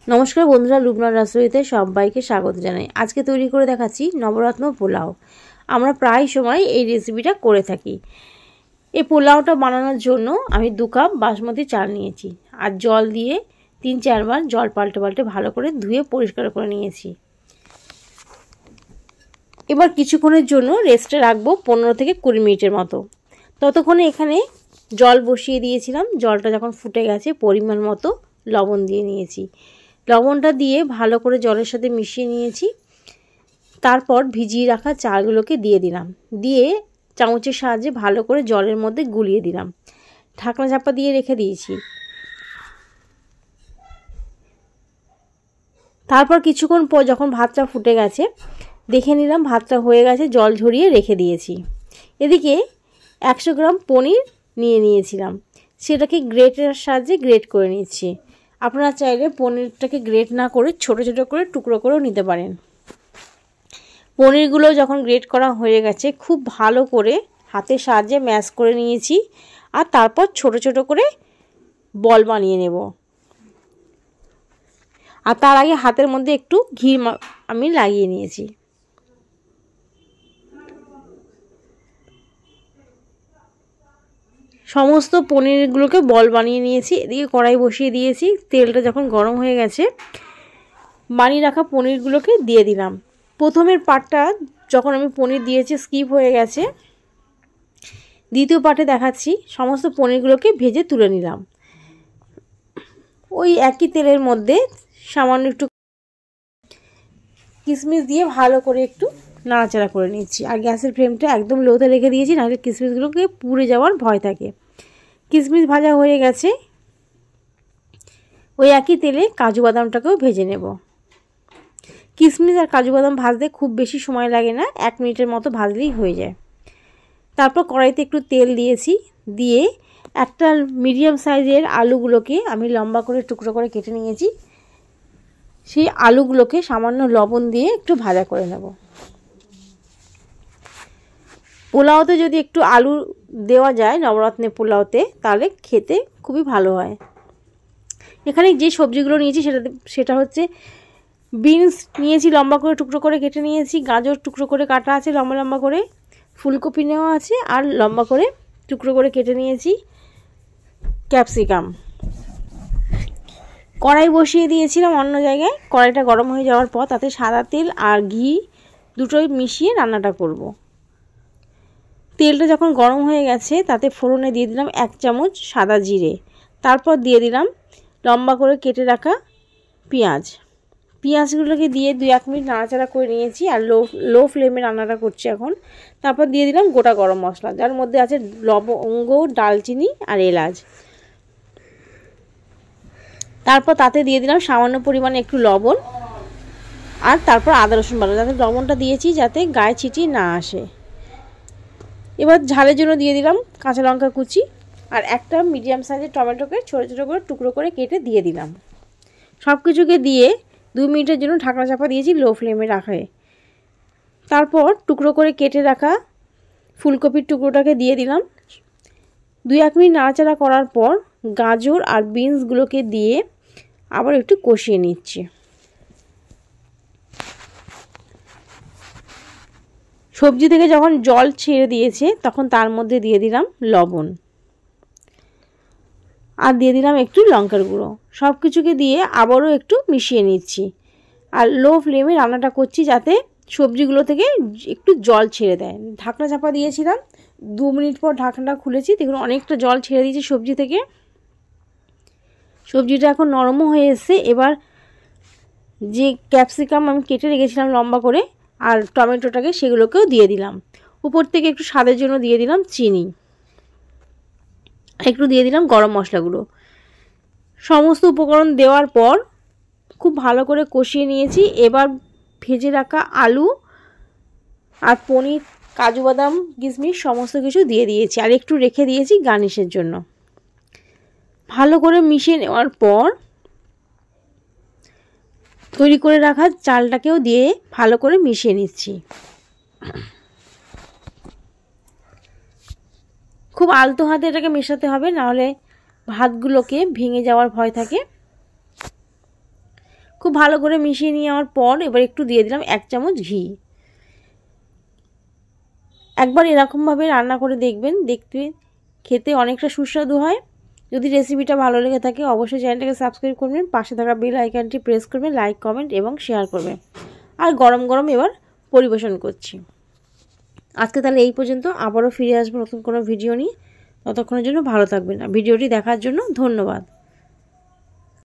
নমস্কার বন্ধুরা, লুবনার রাসোইতে সবাইকে স্বাগত জানাই। আজকে তৈরি করে দেখাচ্ছি নবরত্ন পোলাও। আমরা প্রায় সময় এই রেসিপিটা করে থাকি। এই পোলাওটা বানানোর জন্য আমি 2 কাপ বাসমতি চাল নিয়েছি আর জল দিয়ে 3-4 বার জল পাল্টে পাল্টে ভালো করে ধুয়ে পরিষ্কার করে নিয়েছি। এবার কিছুক্ষণের জন্য রেস্টে রাখবো 15 থেকে 20 মিনিটের মতো। ততক্ষণে এখানে জল বসিয়ে দিয়েছিলাম। জলটা যখন ফুটে গেছে পরিমাণ মতো লবণ দিয়ে নিয়েছি। লবণটা দিয়ে ভালো করে জলের সাথে মিশিয়ে নিয়েছি। তারপর ভিজিয়ে রাখা চালগুলোকে দিয়ে দিলাম। দিয়ে চামচের সাহায্যে ভালো করে জলের মধ্যে গুলিয়ে দিলাম। ঢাকনা চাপা দিয়ে রেখে দিয়েছি। তারপর কিছুক্ষণ পর যখন ভাতটা ফুটে গেছে দেখে নিলাম ভাতটা হয়ে গেছে, জল ঝরিয়ে রেখে দিয়েছি। এদিকে 100 গ্রাম পনির নিয়ে নিয়েছিলাম, সেটাকে গ্রেটের সাহায্যে গ্রেট করে নিচ্ছি। আপনারা চাইলে পনিরটাকে গ্রেট না করে ছোট ছোট করে টুকরো করেও নিতে পারেন। পনিরগুলো যখন গ্রেট করা হয়ে গেছে খুব ভালো করে হাতের সাহায্যে ম্যাশ করে নিয়েছি। আর তারপর ছোট ছোট করে বল বানিয়ে নেব। আর তার আগে হাতের মধ্যে একটু ঘি আমি লাগিয়ে নিয়েছি। সমস্ত পনিরগুলোকে বল বানিয়ে নিয়েছি। এদিকে কড়াই বসিয়ে দিয়েছি। তেলটা যখন গরম হয়ে গেছে বানিয়ে রাখা পনিরগুলোকে দিয়ে দিলাম। প্রথমের পার্টটা যখন আমি পনির দিয়েছি স্কিপ হয়ে গেছে। দ্বিতীয় পার্টে দেখাচ্ছি। সমস্ত পনিরগুলোকে ভেজে তুলে নিলাম। ওই একই তেলের মধ্যে সামান্য একটু কিশমিশ দিয়ে ভালো করে একটু নাড়াচাড়া করে নিচ্ছি। আর গ্যাসের ফ্লেমটা একদম লোতে রেখে দিয়েছি, নাহলে কিশমিশগুলোকে পুড়ে যাওয়ার ভয় থাকে। কিশমিশ ভাজা হয়ে গেছে। ওই একই তেলে কাজু বাদামটাকেও ভেজে নেব। কিশমিশ আর কাজু বাদাম ভাজতে খুব বেশি সময় লাগে না, 1 মিনিটের মতো ভাজলেই হয়ে যায়। তারপর কড়াইতে একটু তেল দিয়েছি। দিয়ে একটা মিডিয়াম সাইজের আলুগুলোকে আমি লম্বা করে টুকরো করে কেটে নিয়েছি। সেই আলুগুলোকে সামান্য লবণ দিয়ে একটু ভাজা করে নেব। পোলাওতে যদি একটু আলু দেওয়া যায় নবরত্নের পোলাওতে, তাহলে খেতে খুবই ভালো হয়। এখানে যে সবজিগুলো নিয়েছি সেটা হচ্ছে বিনস নিয়েছি, লম্বা করে টুকরো করে কেটে নিয়েছি। গাজর টুকরো করে কাটা আছে লম্বা লম্বা করে। ফুলকপি নেওয়া আছে আর লম্বা করে টুকরো করে কেটে নিয়েছি ক্যাপসিকাম। কড়াই বসিয়ে দিয়েছিলাম অন্য জায়গায়। কড়াইটা গরম হয়ে যাওয়ার পর তাতে সাদা তেল আর ঘি দুটোই মিশিয়ে রান্নাটা করব। তেলটা যখন গরম হয়ে গেছে তাতে ফোড়নে দিয়ে দিলাম 1 চামচ সাদা জিরে। তারপর দিয়ে দিলাম লম্বা করে কেটে রাখা পেঁয়াজগুলোকে দিয়ে 2-1 মিনিট নাড়াচাড়া করে নিয়েছি। আর লো ফ্লেমে রান্নাটা করছি এখন। তারপর দিয়ে দিলাম গোটা গরম মশলা, যার মধ্যে আছে লবঙ্গ, দালচিনি আর এলাচ। তারপর তাতে দিয়ে দিলাম সামান্য পরিমাণে একটু লবণ। আর তারপর আদা রসুন বাটা, যাতে লবণটা দিয়েছি যাতে গায়ে ছিটি না আসে। এবার ঝালের জন্য দিয়ে দিলাম কাঁচা লঙ্কা কুচি আর একটা মিডিয়াম সাইজের টমেটোকে ছোটো ছোটো করে টুকরো করে কেটে দিয়ে দিলাম। সব কিছুকে দিয়ে 2 মিনিটের জন্য ঢাকনা চাপা দিয়েছি লো ফ্লেমে রাখায়। তারপর টুকরো করে কেটে রাখা ফুলকপির টুকরোটাকে দিয়ে দিলাম। 2-1 মিনিট নাড়াচাড়া করার পর গাজর আর বিনসগুলোকে দিয়ে আবার একটু কষিয়ে নিচ্ছি। সবজি থেকে যখন জল ছেড়ে দিয়েছে তখন তার মধ্যে দিয়ে দিলাম লবণ আর দিয়ে দিলাম একটু লঙ্কার গুঁড়ো। সব কিছুকে দিয়ে আবারও একটু মিশিয়ে নিচ্ছি। আর লো ফ্লেমে রান্নাটা করছি যাতে সবজিগুলো থেকে একটু জল ছেড়ে দেয়। ঢাকনা চাপা দিয়েছিলাম, 2 মিনিট পর ঢাকনাটা খুলেছি। দেখুন অনেকটা জল ছেড়ে দিয়েছি সবজি থেকে। সবজিটা এখন নরমও হয়ে এসছে। এবার যে ক্যাপসিকাম আমি কেটে রেখেছিলাম লম্বা করে আর টমেটোটাকে সেগুলোকেও দিয়ে দিলাম। উপর থেকে একটু স্বাদের জন্য দিয়ে দিলাম চিনি, একটু দিয়ে দিলাম গরম মশলাগুলো। সমস্ত উপকরণ দেওয়ার পর খুব ভালো করে কষিয়ে নিয়েছি। এবার ভেজে রাখা আলু আর পনির, কাজু বাদাম, কিশমিশ সমস্ত কিছু দিয়ে দিয়েছি আর একটু রেখে দিয়েছি গার্নিশের জন্য। ভালো করে মিশিয়ে নেওয়ার পর তৈরি করে রাখা চালটাকেও দিয়ে ভালো করে মিশিয়ে নিচ্ছি। খুব আলতো হাতে এটাকে মেশাতে হবে, নাহলে ভাতগুলোকে ভেঙে যাওয়ার ভয় থাকে। খুব ভালো করে মিশিয়ে নেওয়ার পর এবার একটু দিয়ে দিলাম 1 চামচ ঘি। একবার এরকমভাবে রান্না করে দেখবেন, দেখতে খেতে অনেকটা সুস্বাদু হয়। যদি রেসিপিটা ভালো লেগে থাকে অবশ্যই চ্যানেলটাকে সাবস্ক্রাইব করবেন, পাশে থাকা বেল আইকনটি প্রেস করবেন, লাইক কমেন্ট এবং শেয়ার করবেন। আর গরম গরম এবার পরিবেশন করছি। আজকে তাহলে এই পর্যন্ত, আবারও ফিরে আসবো নতুন কোনো ভিডিও নিয়ে। ততক্ষণের জন্য ভালো থাকবেন। ভিডিওটি দেখার জন্য ধন্যবাদ।